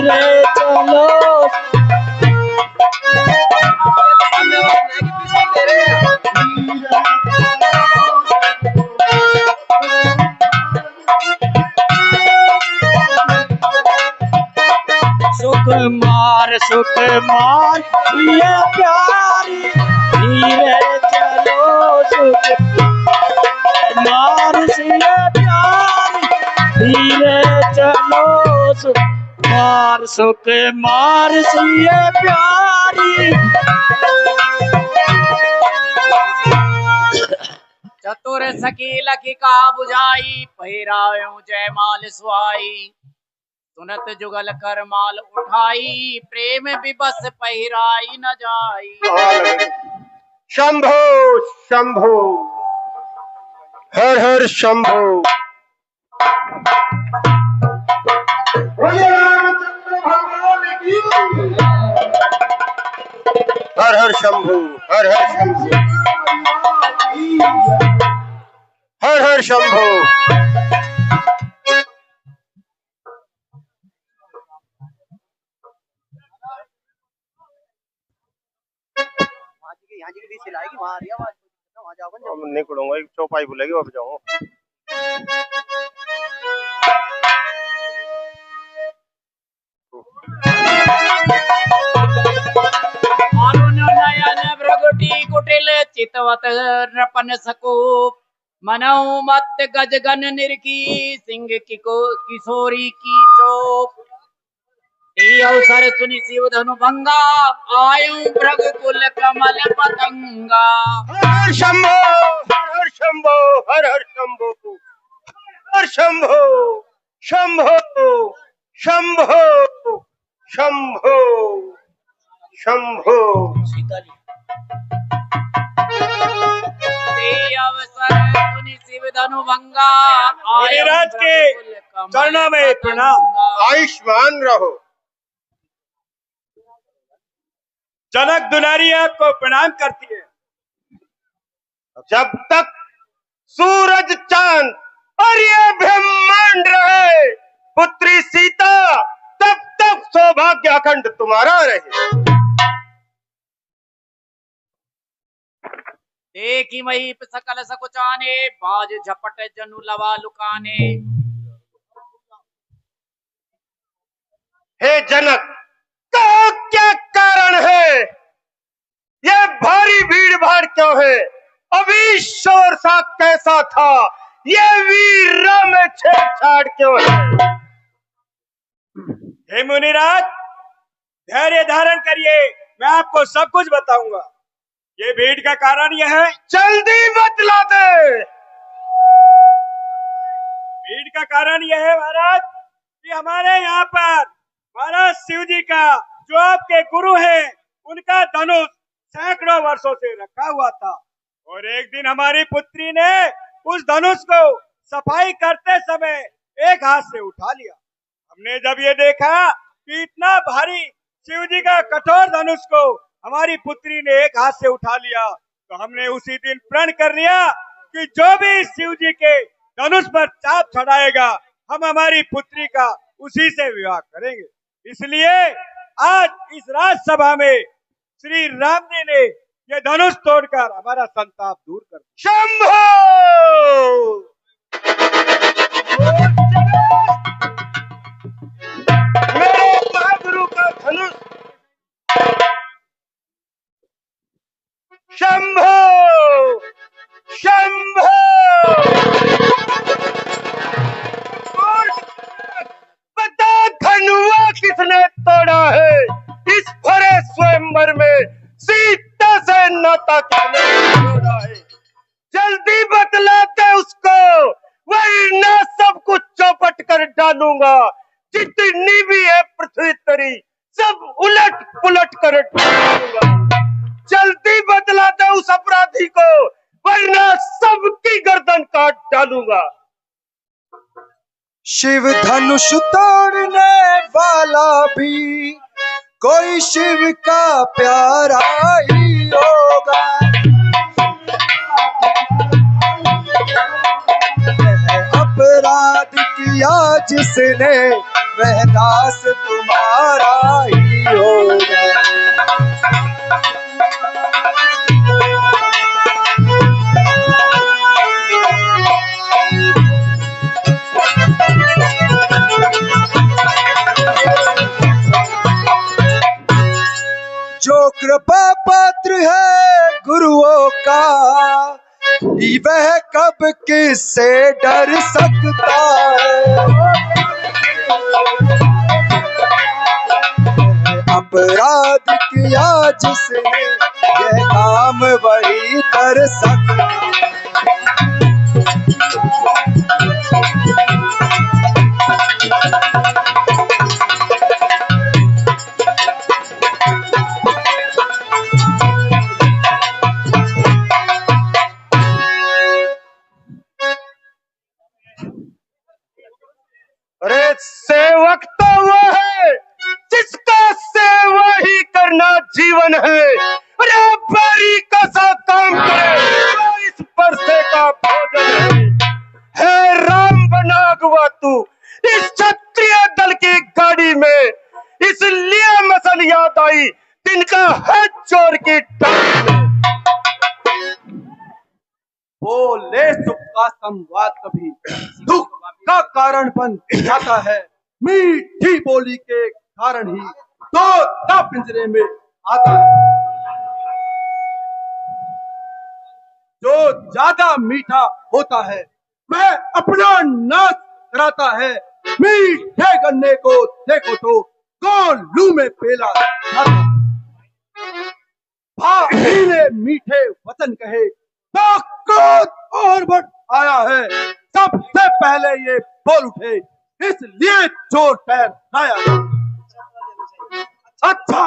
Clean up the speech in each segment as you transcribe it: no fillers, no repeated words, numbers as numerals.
धीरे चलो। सुख मार ये प्यारी, धीरे चलो सुख मार ये प्यारी, धीरे चलो सुख मार, सुख मार ये प्यारी। चतुर सकी लखी का बुझाई, पहिरायो जयमाल सुहाई, सुनत जुगल कर माल उठाई, प्रेम विबस पहिराई न जाई। शंभो शंभो हर हर शंभो। हर हर शंभो, हर हर शंभो, हर हर शंभो। निकलूंगा, एक चौपाई बोलेगी वहां जाऊंगा। नयन भ्रगुटी कुटिल चितवत नृपन सकूप, मनौ मत गजगन निरकी, सिंह की किशोरी की चोप। अवसर सुनि शिव धनु भंगा, आयु भृगुकुल कमल पतंगा। हर शंभो, हर शंभो, हर हर शंभो, हर शंभो शंभो शंभो शंभो शंभो। अवसर सुनि शिव धनु भंगा, मुनिराज के चरणों में प्रणाम। आयुष्मान रहो। जनक दुलारी आपको प्रणाम करती है। जब तक सूरज चांद और ये ब्रह्मांड रहे पुत्री सीता, तब तक सौभाग्य अखंड तुम्हारा रहे। देखी मही सकल सकुचाने, बाज झपट जनु लवा लुकाने। हे जनक, कहो क्या कारण है? ये भारी भीड़ भाड़ क्यों है? अभी शोर सा कैसा था? ये वीर में छेड़छाड़ क्यों है? हे मुनिराज, धैर्य धारण करिए, मैं आपको सब कुछ बताऊंगा। ये भीड़ का कारण यह है। जल्दी बतला दे। भीड़ का कारण यह है महाराज कि हमारे यहाँ पर महाराज शिव जी का, जो आपके गुरु हैं, उनका धनुष सैकड़ों वर्षों से रखा हुआ था, और एक दिन हमारी पुत्री ने उस धनुष को सफाई करते समय एक हाथ से उठा लिया। हमने जब ये देखा कि इतना भारी शिव जी का कठोर धनुष को हमारी पुत्री ने एक हाथ से उठा लिया, तो हमने उसी दिन प्रण कर लिया कि जो भी शिव जी के धनुष पर चाप चढ़ाएगा, हम हमारी पुत्री का उसी से विवाह करेंगे। इसलिए आज इस राजसभा में श्री राम जी ने ये धनुष तोड़कर हमारा संताप दूर कर दिया। शंभो! मेरे महागुरु का धनुष शंभो शंभो। बता धनुआ किसने तोड़ा है? इस भरे स्वयंवर में सीता से नाता किसने जोड़ा है? जल्दी बतलाते उसको, वरना सब कुछ चौपट कर डालूंगा। जितनी भी है पृथ्वी तरी, सब उलट पुलट कर डालूंगा। जल्दी बतलाते उस अपराधी को, वरना सबकी गर्दन काट डालूंगा। शिव धनुष तोड़ने वाला भी कोई शिव का प्यारा ही होगा। अपराध किया जिसने वह दास तुम्हारा ही होगा। जो कृपा पात्र है गुरुओं का, वह कब किससे डर सकता है। अपराध किया जिसने यह काम वही कर सकता है। अरे सेवक तो वो है जिसका सेवा ही करना जीवन है। अरे बारी का सा काम करे तो इस परसे का भोजन है राम बना अगुआ तू इस क्षत्रिय दल की गाड़ी में, इसलिए मसल याद आई तिनका है चोर की टांग में। बोले सुख का संवाद कभी दुख का कारण बन जाता है। मीठी बोली के कारण ही तो पिंजरे में आता है। जो ज्यादा मीठा होता है वह अपना नाश कराता है। मीठे गन्ने को देखो तो गोलू में पेला जाता है। भाई ने मीठे वचन कहे तो क्रोध और बढ़ आया है। सबसे पहले ये बोल उठे इसलिए चोर पैर आया। अच्छा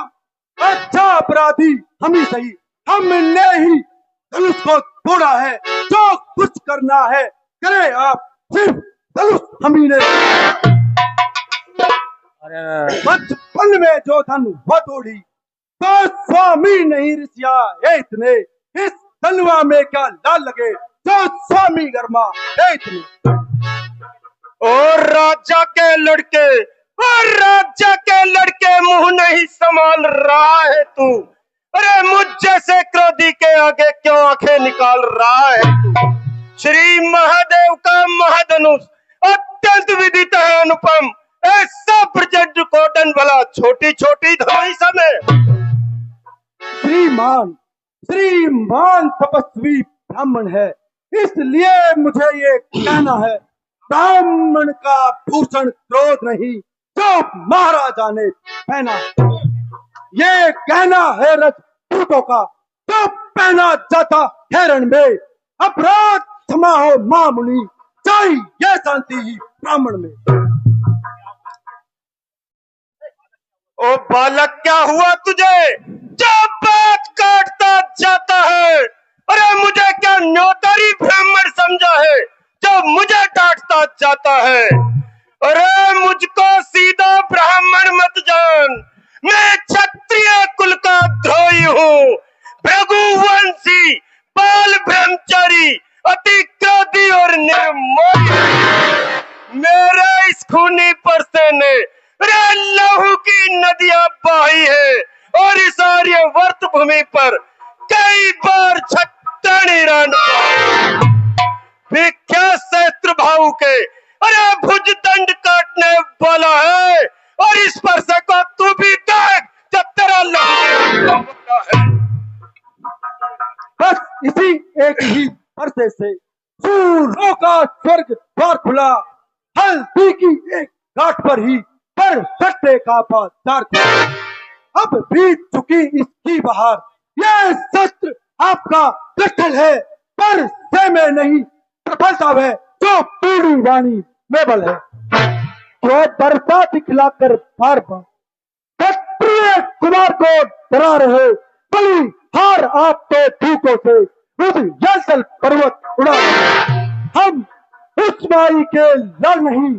अच्छा अपराधी हम ही सही, हमने ही धनुष को तोड़ा है। जो कुछ करना है करे आप, सिर्फ धनुष हम ही ने। बचपन में जो धन वो तोड़ी तो स्वामी नहीं रिसिया इतने। इस धनवा में क्या लाल लगे जो स्वामी गर्मा इतने। और राजा के लड़के मुंह नहीं संभाल रहा है तू। अरे मुझ जैसे क्रोधी के आगे क्यों आंखें निकाल रहा है तू। श्री महादेव का महाधनुष अत्यंत विदित है अनुपम। ऐसा प्रचंड कोटन भला छोटी छोटी धनुष में। श्रीमान तपस्वी ब्राह्मण है, इसलिए मुझे ये कहना है ब्राह्मण का भूषण क्रोध नहीं जो महाराजा ने पहना। ये कहना है रजपूतों का जो पहना जाता हिरण में। अपराध क्षमा हो मामुनि, चाहिए शांति ही ब्राह्मण में। ओ बालक क्या हुआ तुझे जो बात काटता जाता है। अरे मुझे क्या न्योतारी ब्राह्मण समझा है जो मुझे डांटता जाता है। अरे मुझको सीधा ब्राह्मण मत जान, मैं क्षत्रिय कुल का द्रोही हूँ। भृगुवंशी बाल ब्रह्मचारी अति क्रोधी और निर्मोही। मेरे इस खूनी परसे ने लहू की नदियां बही है और इस आर्यवर्त भूमि पर कई बार विख्यात शस्त्र भाव के अरे भुज दंड काटने वाला है। और इस परसे को तू भी देख जब तेरा लहू है। बस इसी एक ही परसे से सूरों का स्वर्ग द्वार खुला। हल्दी की एक घाट पर ही पर सट्टे का बाजार था। अब बीत चुकी इसकी बहार, ये शस्त्र आपका विठल है पर से में नहीं प्रफलता है जो पीढ़ी वाणी में बल है। जो बरसा दिखलाकर बार बार क्षत्रिय कुमार को डरा रहे, बलि हार आप तो धूपों से उस जलसल पर्वत उड़ा। हम उस माई के लड़ नहीं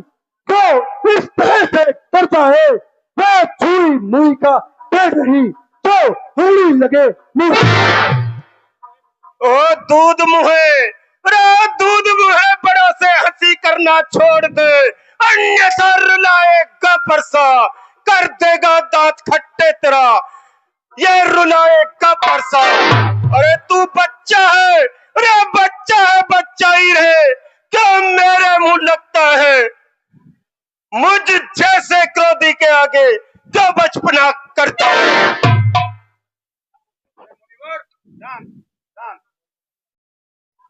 जो इस तरह से करता है। वह छुई मुई का पेड़ नहीं तो उंगली लगे मुंह। ओ दूध मुहे, दूध मुहे बड़ों से हंसी करना छोड़ दे अन्यथा रुलाएगा परसा, कर देगा दांत खट्टे तेरा, ये रुलाएगा परसा। अरे तू बच्चा है, अरे बच्चा है, बच्चा ही रहे, क्यों मेरे मुंह लगता है? मुझ जैसे क्रोधी के आगे क्यों बचपना करता है?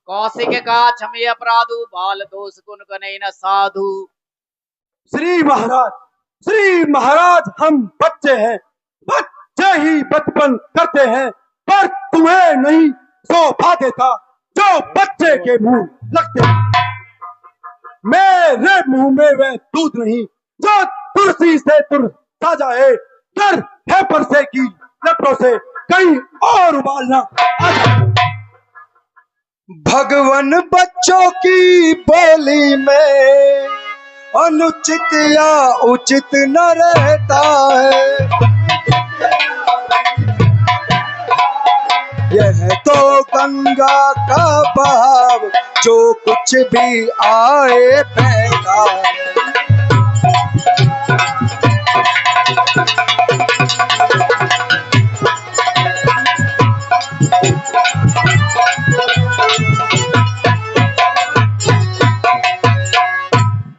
कौशिक का क्षमे अपराधु, बाल दोष गुण गणे न साधु। श्री महाराज हम बच्चे हैं, बच्चे ही बचपन करते हैं, पर तुम्हें नहीं शोभा देता जो बच्चे के मुंह लगते हैं। मेरे मुंह में वह दूध नहीं जो तुलसी से तुरसा जाए, डर है परसे की लपटों से कहीं और उबालना आ जाए। भगवान बच्चों की बोली में अनुचित या उचित न रहता है, यह तो गंगा का बहाव जो कुछ भी आए बहता है।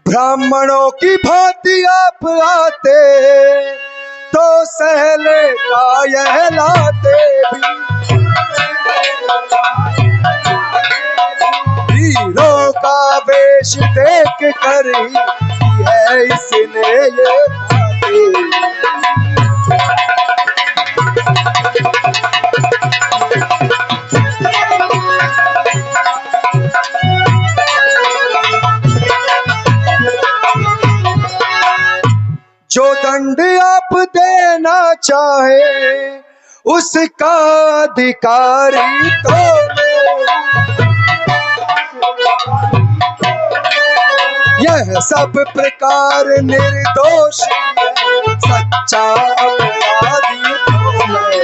ब्राह्मणों की भांति आप आते तो सहले का यह लाते भी, हीरो का वेश देख कर ही है इसने ये बातें। जो दंड आप देना चाहे उसका अधिकारी तो मैं, यह सब प्रकार निर्दोष है, सच्चा अपराधी तो मैं।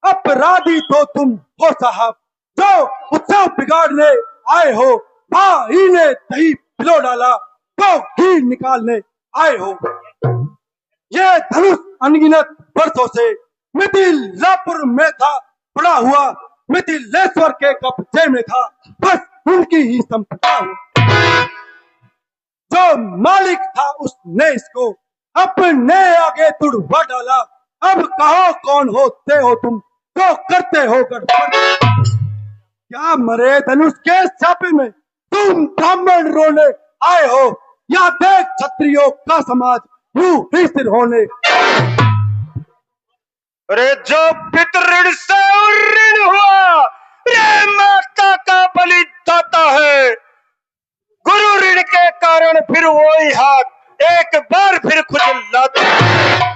अपराधी तो तुम हो साहब, जो उत्सव बिगाड़ने आए हो। भाई ने दही पिलो डाला तो घी निकालने आए हो। ये धनुष अनगिनत वर्षों से मिथिलापुर में था पड़ा हुआ, मिथिलेश्वर के कब्जे में था, बस उनकी ही संपदा हुआ। जो मालिक था उसने इसको अपने आगे तुड़वा डाला। अब कहो कौन होते हो तुम जो करते हो गड़बड़? क्या मरे धनुष के छापे में तुम ब्राह्मण रोने आए हो, या देख क्षत्रियों का समाज यूं ही सिर होने? अरे जो पितृ से ऋण हुआ, रे माता का बलि दाता है। गुरु ऋण के कारण फिर वही हाथ एक बार फिर खुजलाता है।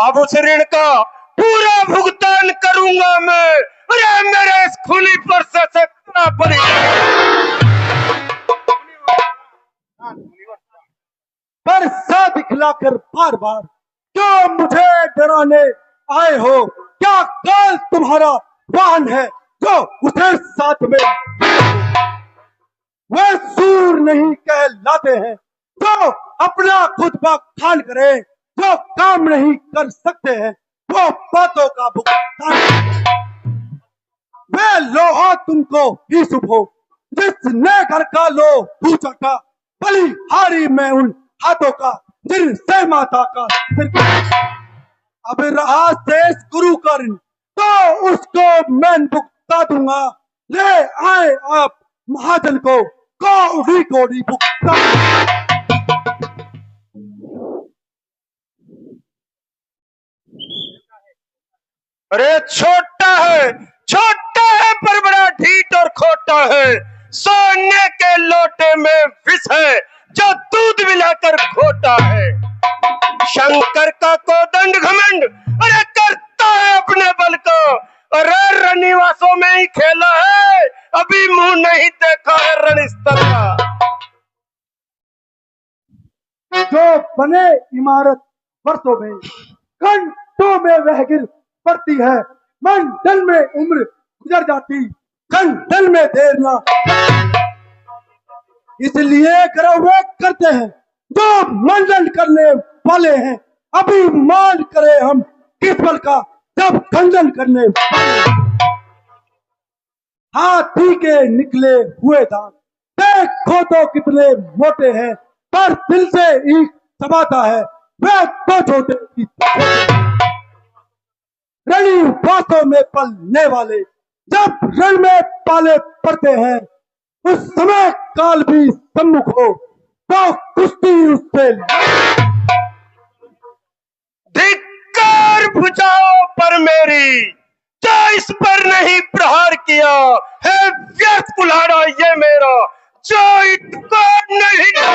अब उस ऋण का पूरा भुगतान करूंगा मैं। अरे मेरे इस खुली पर से पड़ी पर साथ दिखलाकर बार बार क्यों मुझे डराने आए हो? क्या काल तुम्हारा वाहन है जो उसे साथ में? वे सूर नहीं कहलाते हैं जो अपना खुतबा खान करे, जो काम नहीं कर सकते हैं वो बातों का भुगतान। वे लोहा तुमको ही शुभ हो जिसने घर का लो तू चटा, बलिहारी में उन हाथों का जिनसे माता का सिर। अब रहा शेष गुरु का ऋण तो उसको मैं भुगता दूंगा। ले आए आप महाजन को कौड़ी कौड़ी भुगता। अरे छोटा है पर बड़ा ढीठ और खोटा है। सोने के लोटे में विष है जो दूध मिलाकर खोटा है। शंकर का कोदंड घमंड अरे करता है अपने बल को। अरे रनिवासों में ही खेला है, अभी मुंह नहीं देखा है रणस्थल का। जो बने इमारत वर्षों में, घंटों में वह गिर पड़ती है। मंडल में उम्र गुजर जाती, घंटल में देर ना। इसलिए गर्व करते हैं जो मंडन करने वाले हैं। अभिमान करें हम किस बल का जब खंडन करने वाले। हाथी के निकले हुए दांत देखो तो कितने मोटे हैं, पर दिल से ईख चबाता है वह तो छोटे की रणी बातों में पलने वाले जब रण में पाले पड़ते हैं। उस समय काल भी सम्मुख हो तो कुश्ती उससे। धिक्कार भुजाओ पर मेरी, जो इस पर नहीं प्रहार किया है व्यर्थ कुल्हाड़ा ये मेरा, जो इनको नहीं किया।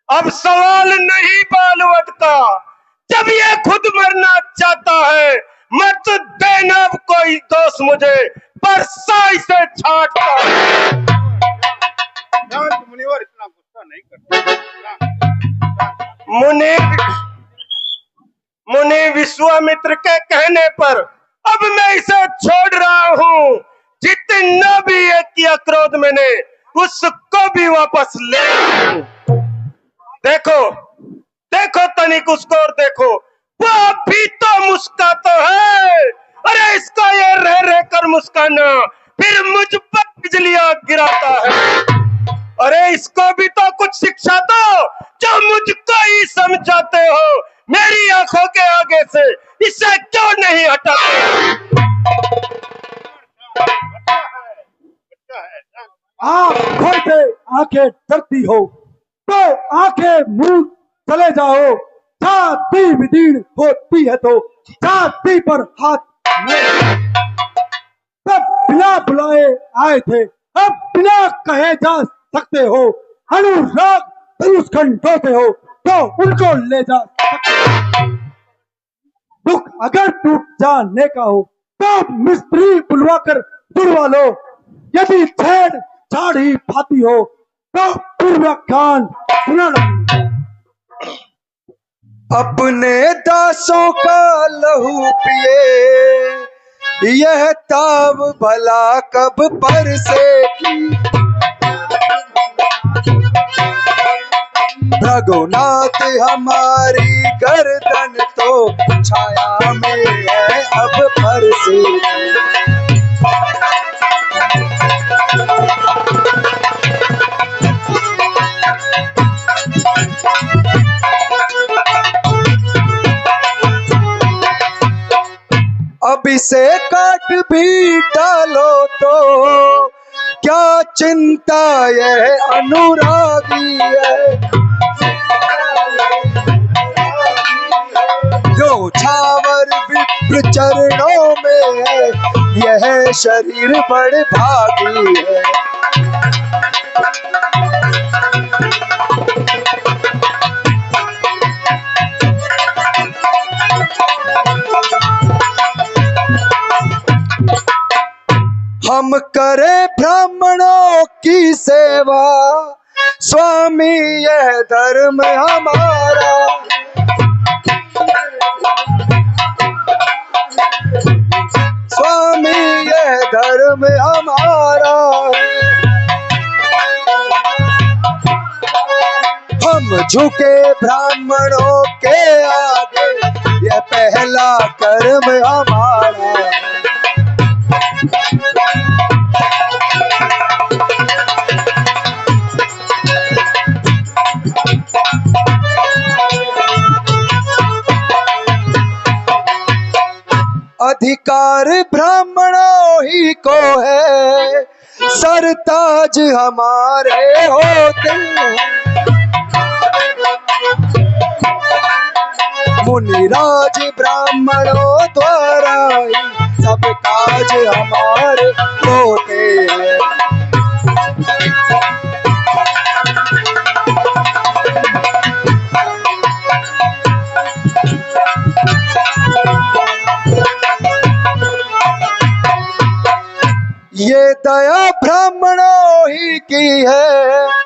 अब सवाल नहीं बालवट का, जब ये खुद मरना चाहता है मत देना अब कोई दोष मुझे, पर साई से छाटता है। मुनिवर इतना गुस्सा नहीं करते। मुनि विश्वामित्र के कहने पर अब मैं इसे छोड़ रहा हूँ। जितना भी ये किया क्रोध मैंने उसको भी वापस ले। देखो देखो तनिक उसको और देखो, वो अभी तो मुस्कुराता है। अरे इसका ये रह रह कर मुस्काना फिर मुझ पर बिजलियां गिराता है। अरे इसको भी तो कुछ शिक्षा दो जो मुझको ही समझाते हो। मेरी आंखों के आगे से इसे क्यों नहीं हटाते? आंखों से आंखें डरती हो तो आंखें मुंह चले जाओ। छाती विदीर्ण होती है तो छाती पर हाथ सब बिना बुलाए आए थे, अब बिना कहे जा सकते हो। अनुराग धनुष खंडों से हो तो उनको ले जा सकते। दुख अगर टूट जाने का हो तो मिस्त्री बुलवाकर तुड़वा लो। यदि छेड़ छाड़ ही फाती हो तो पूर्वाख्यान सुना लो। अपने दासों का लहू पिए यह ताव भला कब बरसेगी। रघुनाथ हमारी गर्दन तो छाया में है अब बरसेगी। अब इसे काट भी डालो तो क्या चिंता यह अनुरागी है। जो छावर विप्र चरणों में है यह शरीर बड़ भागी है। हम करें ब्राह्मणों की सेवा स्वामी यह धर्म हमारा। स्वामी यह धर्म हमारा। हम झुके ब्राह्मणों के आगे यह पहला कर्म हमारा। अधिकार ब्राह्मणों ही को है सरताज हमारे होते हैं। मुनिराज ब्राह्मणों द्वारा ही सब काज हमारे होते हैं। ये दया ब्राह्मणों ही की है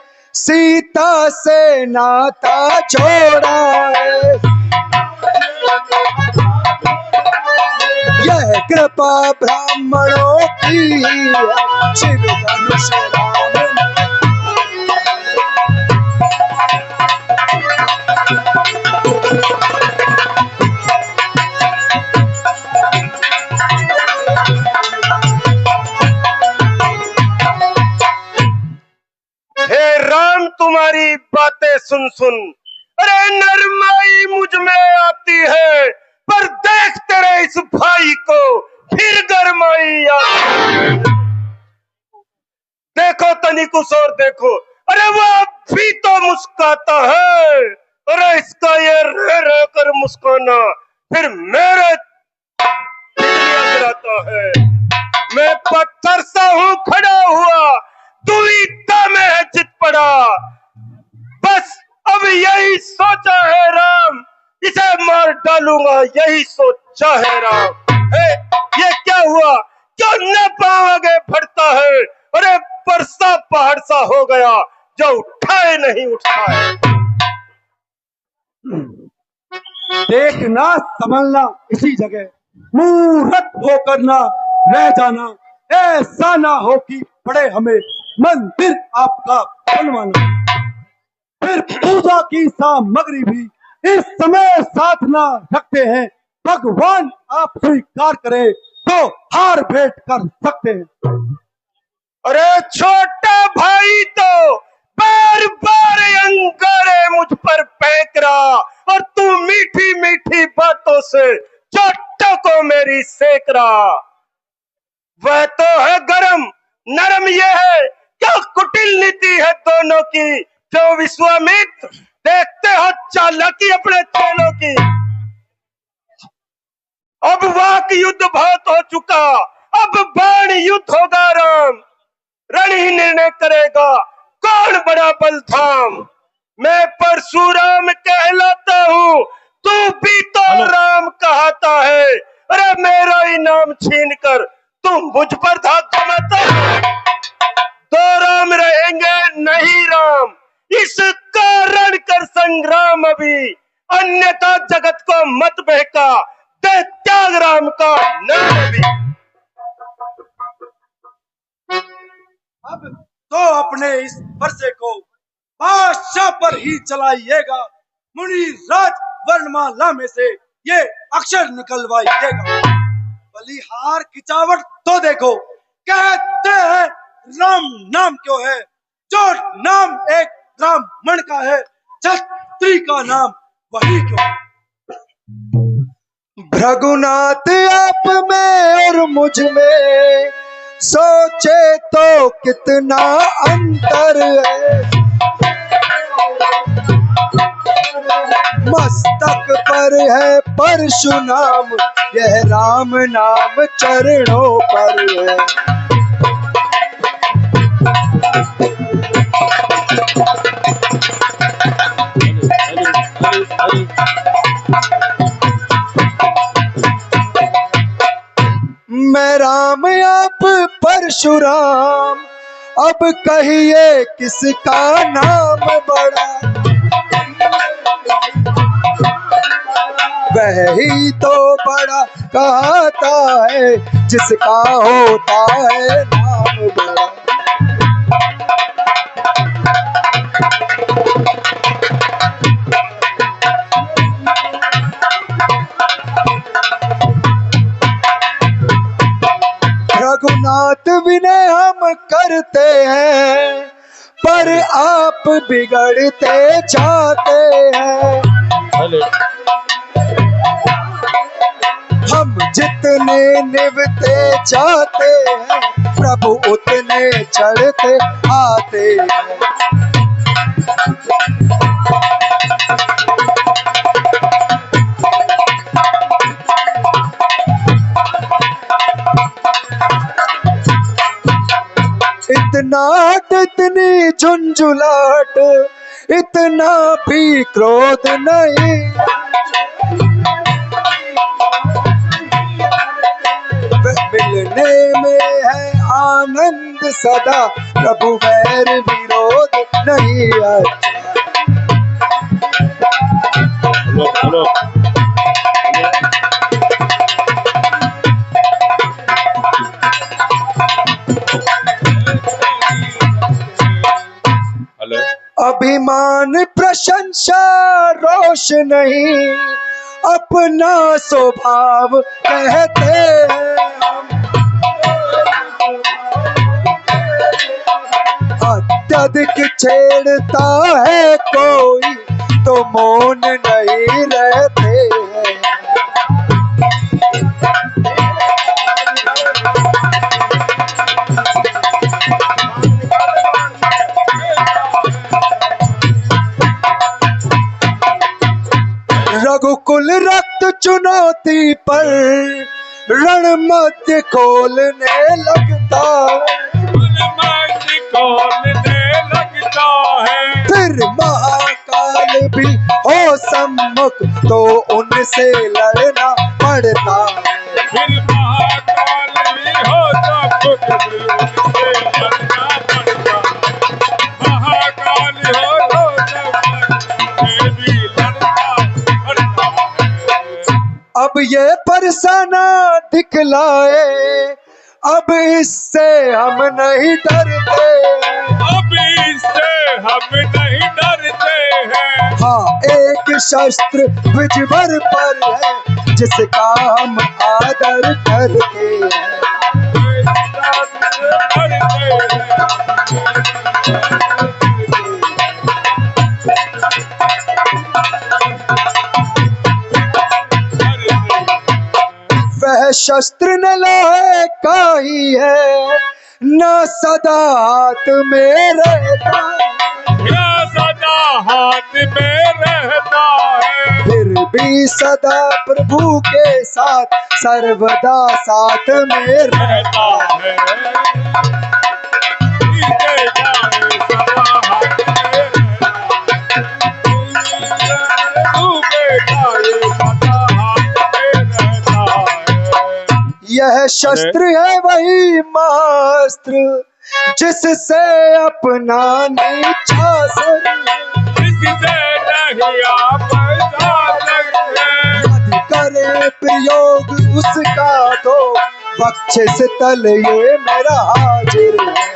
से नाता जोड़ा है। यह कृपा ब्राह्मणों की है, शिव धनुष राम ने। हे राम तुम्हारी बातें सुन सुन अरे नरमाई मुझ में आती है, पर देख तेरे इस भाई को फिर गरमाई आती है। देखो तनिकुस और देखो, अरे वो अब भी तो मुस्कुराता है। अरे इसका ये रह रह कर मुस्कुराना फिर मेरे गिराता है। मैं पत्थर सा हूँ खड़ा हुआ, दुविधा में है चित पड़ा। बस अब यही सोचा है राम, इसे मार डालूंगा यही सोचा है राम। ये क्या हुआ, क्यों न पाँव आगे बढ़ता है। अरे परसा पहाड़ सा हो गया जो उठाए नहीं उठता है। देखना संभलना इसी जगह, मूर्ख होकर ना रह जाना। ऐसा ना हो कि पड़े हमें मंदिर आपका बनवाना। फिर पूजा की सामग्री भी इस समय साथ ना रखते हैं। भगवान आप स्वीकार करे तो हार भेंट कर सकते हैं। अरे छोटा भाई तो बार बार अंगारे मुझ पर फेंक रहा, और तू मीठी मीठी बातों से छोटों को मेरी सेक रहा। वह तो है गरम, नरम ये है क्या कुटिल नीति है दोनों की। जो विश्वामित्र देखते हो चालाकी अपने चेलों की। अब वाक युद्ध बहुत हो चुका, अब बाण युद्ध होगा राम। रण ही निर्णय करेगा कौन बड़ा बलधाम। मैं परशुराम कहलाता हूँ, तू भी तो राम कहता है। अरे मेरा ही नाम छीन कर तुम मुझ पर धाक जमाता है। दो राम रहेंगे नहीं राम, इस कारण कर संग्राम अभी। अन्यथा जगत को मत बहका, दे त्याग राम का नाम अभी। अब तो अपने इस वर्षे को बादशाह पर ही चलाइएगा। मुनि राज वर्णमाला में से ये अक्षर निकलवाइएगा। बलिहार खिंचावट तो देखो, कहते हैं राम नाम क्यों है, जो नाम एक ब्राह्मण का है, छत्री का नाम वही क्यों। भृगुनाथ आप में और मुझ में सोचे तो कितना अंतर है। मस्तक पर है परशुनाम, यह राम नाम चरणों पर है। मैं राम आप परशुराम, अब कहिए किसका नाम बड़ा। वह ही तो बड़ा कहता है, जिसका होता है नाम बड़ा। रघुनाथ विनय हम करते हैं, पर आप बिगड़ते जाते हैं। हम जितने निभते जाते हैं, प्रभु उतने चढ़ते आते हैं। इतना इतनी झुंझुलाहट, इतना भी क्रोध नहीं। मिलने में है आनंद सदा, प्रभु वैर विरोध नहीं अच्छा। बोलो। अभिमान प्रशंसा रोष नहीं, अपना स्वभाव कहते हैं हम। अत्यधिक छेड़ता है कोई तो मौन नहीं रहते हैं। रघुकुल रक्त चुनौती पर रण मध्य खोलने लगता है। फिर महाकाल भी हो सम्मुख तो उनसे लड़ना पड़ता है। फिर महाकाल भी हो सम्मुख तो उनसे लड़ना पड़ता है। महाकाल हो सम्मुख भी लड़ना पड़ता है। अब ये फरसाना दिखलाए, अब इससे हम नहीं डरते। अब इससे हम नहीं डरते हैं। हाँ, एक शस्त्र विजबर पर है जिसका हम आदर करते हैं। वह शस्त्र न लोहे का ही है, न सदा हाथ में रहता, न सदा हाथ में रहता है। फिर भी सदा प्रभु के साथ सर्वदा साथ में रहता है। यह शस्त्र है वही महास्त्र जिससे अपना नीचा सर, यदि करे प्रयोग उसका तो बख्शिश तल ये मेरा हाजिर है।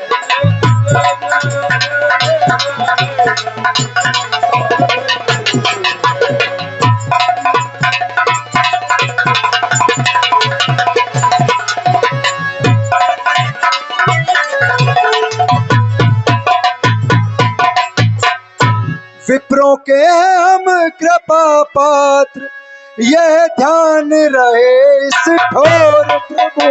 विप्रों के हैं हम कृपा पात्र, यह ध्यान रहे इस ठोर प्रभु।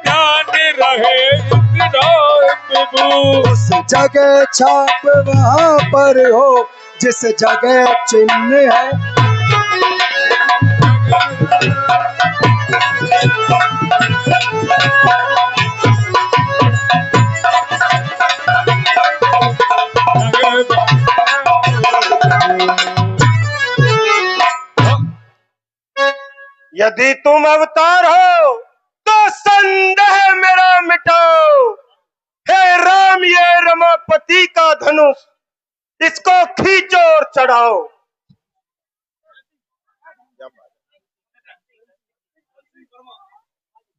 ध्यान रहे इस ठोर प्रभु। उस जगह छाप वहाँ पर हो जिस जगह चिन्ह है। यदि तुम अवतार हो तो संदेह मेरा मिटाओ। हे राम, ये रमापति का धनुष, इसको खींचो और चढ़ाओ।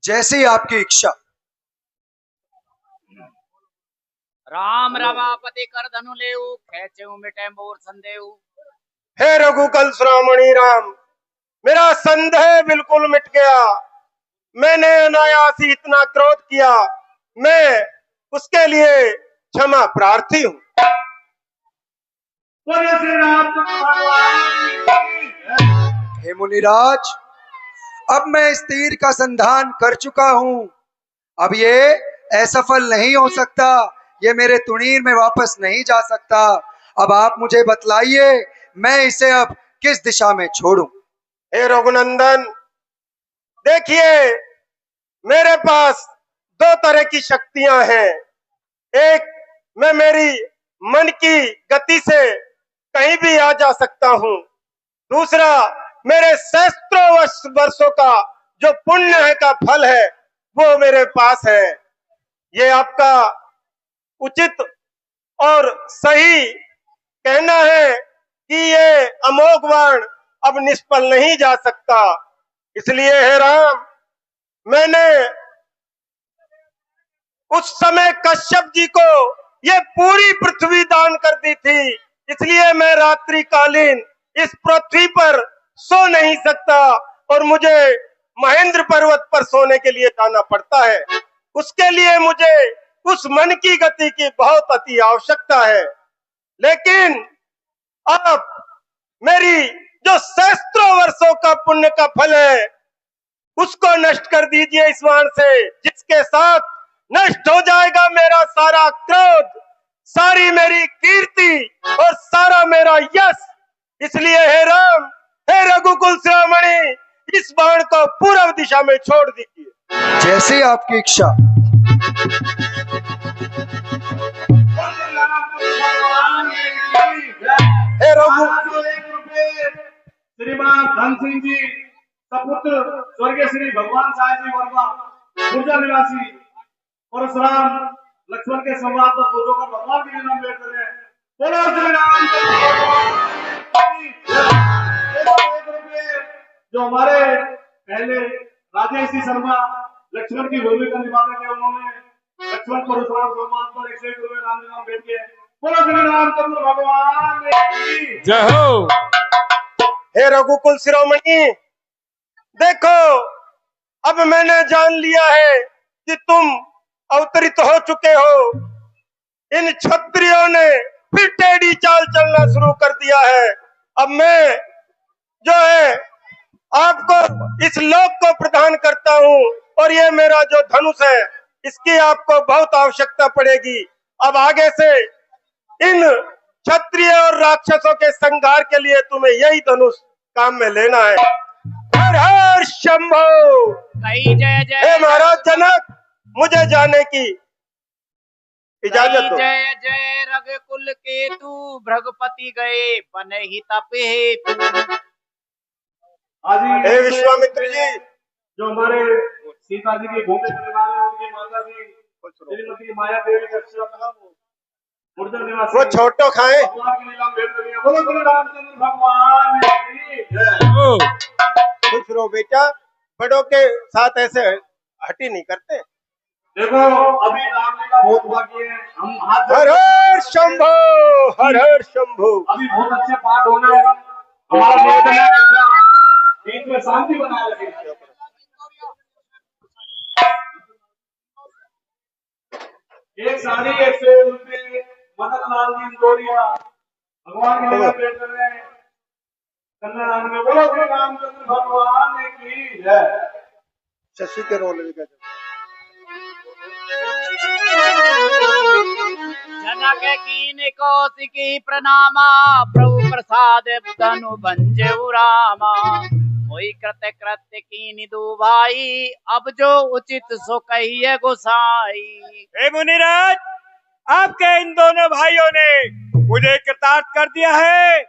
जैसी आपकी इच्छा। राम रमापति कर धनु लेऊ, खेचेऊ मिटे मोर संदेहु। हे रघुकुल श्रामणी राम, मेरा संदेह बिल्कुल मिट गया। मैंने अनायास ही इतना क्रोध किया, मैं उसके लिए क्षमा प्रार्थी हूँ। हे मुनिराज, अब मैं इस तीर का संधान कर चुका हूँ। अब ये असफल नहीं हो सकता, ये मेरे तुणीर में वापस नहीं जा सकता। अब आप मुझे बतलाइए, मैं इसे अब किस दिशा में छोड़ूं? हे रघुनंदन, देखिए, मेरे पास दो तरह की शक्तियां हैं। एक, मैं मेरी मन की गति से कहीं भी आ जा सकता हूँ। दूसरा, मेरे सहस्त्रों वर्षों का जो पुण्य है का फल है वो मेरे पास है। ये आपका उचित और सही कहना है कि ये अमोघ बाण अब निष्फल नहीं जा सकता। इसलिए हे राम, मैंने उस समय कश्यप जी को ये पूरी पृथ्वी दान कर दी थी। इसलिए मैं रात्रि कालीन इस पृथ्वी पर सो नहीं सकता और मुझे महेंद्र पर्वत पर सोने के लिए जाना पड़ता है। उसके लिए मुझे उस मन की गति की बहुत अति आवश्यकता है। लेकिन आप मेरी जो सहस्त्रों वर्षों का पुण्य का फल है उसको नष्ट कर दीजिए इस बाण से, जिसके साथ नष्ट हो जाएगा मेरा सारा क्रोध, सारी मेरी कीर्ति और सारा मेरा यश। इसलिए हे राम, हे रघुकुल शिरोमणि, इस बाण को पूर्व दिशा में छोड़ दीजिए। जैसी आपकी इच्छा। हे रघु, श्रीमान धन सिंह जी सपुत्र स्वर्गीय श्री भगवान साहब जी वर्मा, ऊर्जा निवासी परशुराम लक्ष्मण के संवाद पर पूजो कर भगवान के नाम लेते हैं। बोलो श्री राम। जो हमारे पहले राजेश जी शर्मा लक्ष्मण की भूमिका निभाते थे, उन्होंने लक्ष्मण परशुराम संवाद पर 101 रुपए राम जी नाम भेज दिए। बोलो श्री रामचंद्र भगवान की जय हो। हे रघुकुल शिरोमणि, देखो अब मैंने जान लिया है कि तुम अवतरित हो चुके हो। इन क्षत्रियों ने फिर टेढ़ी चाल चलना शुरू कर दिया है। अब मैं जो है आपको इस लोक को प्रदान करता हूँ और ये मेरा जो धनुष है इसकी आपको बहुत आवश्यकता पड़ेगी। अब आगे से इन क्षत्रिय और राक्षसों के संहार के लिए तुम्हें यही धनुष काम में लेना है। हर हर शंभो। कही जय जय। हे महाराज जनक, मुझे जाने की इजाजत दो। जय जय रघुकुल केतु, भृगुपति गए बने ही तपे हेतु। हे विश्वामित्र जी, जो हमारे सीता जी की भूमि करने वाले उनकी माता जी श्रीमती माया देवी का ऊर्जा निवासी वो छोटो खाए। भगवान की लीला भेंट करिए। बोलो श्री रामचंद्र भगवान की जय। खुश रहो बेटा, बड़ों के साथ ऐसे हटी नहीं करते। देखो अभी रामलीला बहुत बाकी है। हम हाथ हर हर शंभो, हर हर शंभो। अभी बहुत अच्छे पाठ होने हैं। हमारा निवेदन है बीच में शांति बनाए रखें। एक साड़ी 100 रुपए मदन लाल जी इंदौरिया भगवान के लिए पेश कर रहे हैं। कन्यादान में बोलो श्री रामचंद्र भगवान की जय। शशि के रोल में जनक कीन कौशिकी प्रणामा, प्रभु प्रसाद धनु भंजऊ रामा। मोहि कृत्य कृत्य कीन दो भाई, अब जो उचित सो कहिए गोसाई। हे मुनिराज, आपके इन दोनों भाइयों ने मुझे कृतार्थ कर दिया है।